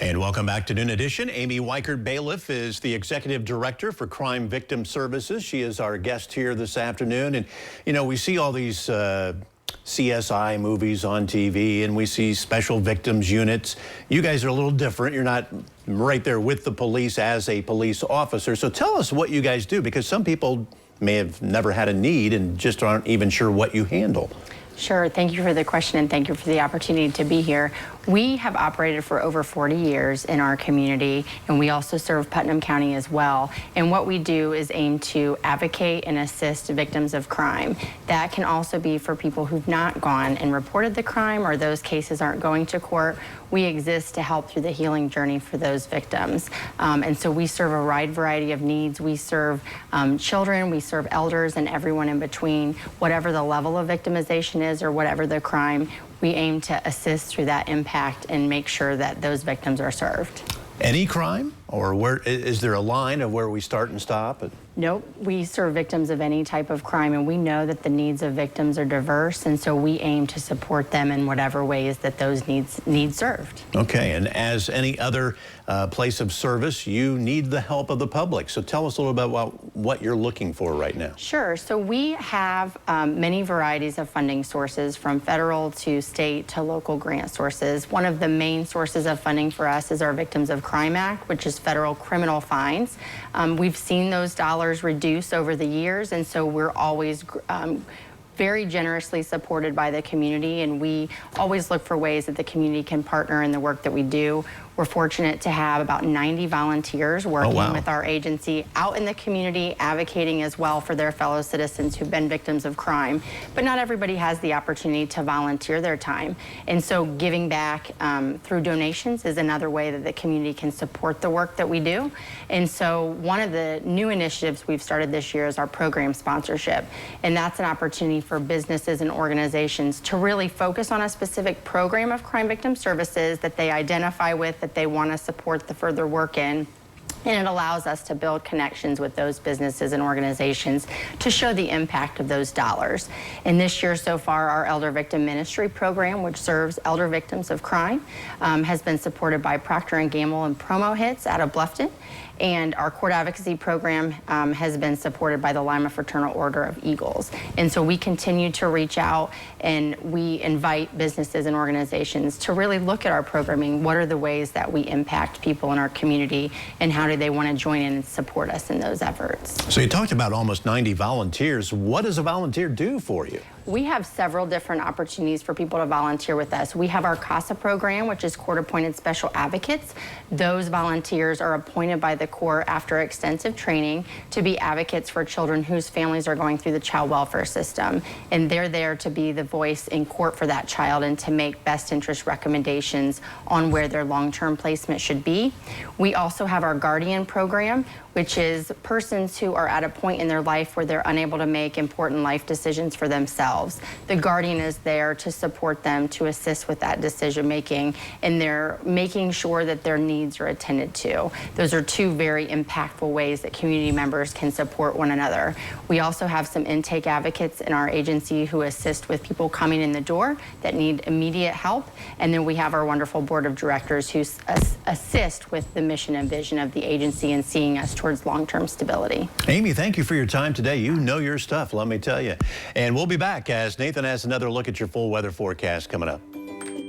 And welcome back to Noon Edition. Amy Weichert-Bailiff is the Executive Director for Crime Victim Services. She is our guest here this afternoon. And, you know, we see all these CSI movies on TV, and we see special victims units. You guys are a little different. You're not right there with the police as a police officer. So tell us what you guys do, because some people may have never had a need and just aren't even sure what you handle. Sure. Thank you for the question, and thank you for the opportunity to be here. We have operated for over 40 years in our community, and we also serve Putnam County as well. And what we do is aim to advocate and assist victims of crime. That can also be for people who've not gone and reported the crime, or those cases aren't going to court. We exist to help through the healing journey for those victims. And so we serve a wide variety of needs. We serve children, we serve elders, and everyone in between. Whatever the level of victimization is or whatever the crime, we aim to assist through that impact and make sure that those victims are served. Any crime? Or where is there a line of where we start and stop? Nope. We serve victims of any type of crime, and we know that the needs of victims are diverse, and so we aim to support them in whatever ways that those needs served. Okay, and as any other place of service, you need the help of the public. So tell us a little bit about what you're looking for right now. Sure. So we have many varieties of funding sources, from federal to state to local grant sources. One of the main sources of funding for us is our Victims of Crime Act, which is federal criminal fines. We've seen those dollars reduce over the years, and so we're always very generously supported by the community, and we always look for ways that the community can partner in the work that we do. We're fortunate to have about 90 volunteers working with our agency out in the community, advocating as well for their fellow citizens who've been victims of crime. But not everybody has the opportunity to volunteer their time. And so giving back through donations is another way that the community can support the work that we do. And so one of the new initiatives we've started this year is our program sponsorship. And that's an opportunity for businesses and organizations to really focus on a specific program of crime victim services that they identify with, that they want to support the further work in. And it allows us to build connections with those businesses and organizations to show the impact of those dollars. And this year so far, our Elder Victim Ministry program, which serves elder victims of crime, has been supported by Procter & Gamble and Promo Hits out of Bluffton. And our court advocacy program has been supported by the Lima Fraternal Order of Eagles. And so we continue to reach out, and we invite businesses and organizations to really look at our programming. What are the ways that we impact people in our community, and how do they want to join in and support us in those efforts? So you talked about almost 90 volunteers. What does a volunteer do for you? We have several different opportunities for people to volunteer with us. We have our CASA program, which is court-appointed special advocates. Those volunteers are appointed by the court after extensive training to be advocates for children whose families are going through the child welfare system. And they're there to be the voice in court for that child and to make best interest recommendations on where their long-term placement should be. We also have our Guardian program, which is persons who are at a point in their life where they're unable to make important life decisions for themselves. The Guardian is there to support them, to assist with that decision making, and they're making sure that their needs are attended to. Those are two very impactful ways that community members can support one another. We also have some intake advocates in our agency who assist with people coming in the door that need immediate help. And then we have our wonderful board of directors who assist with the mission and vision of the agency and seeing us towards long-term stability. Amy, thank you for your time today. You know your stuff, let me tell you. And we'll be back as Nathan has another look at your full weather forecast coming up.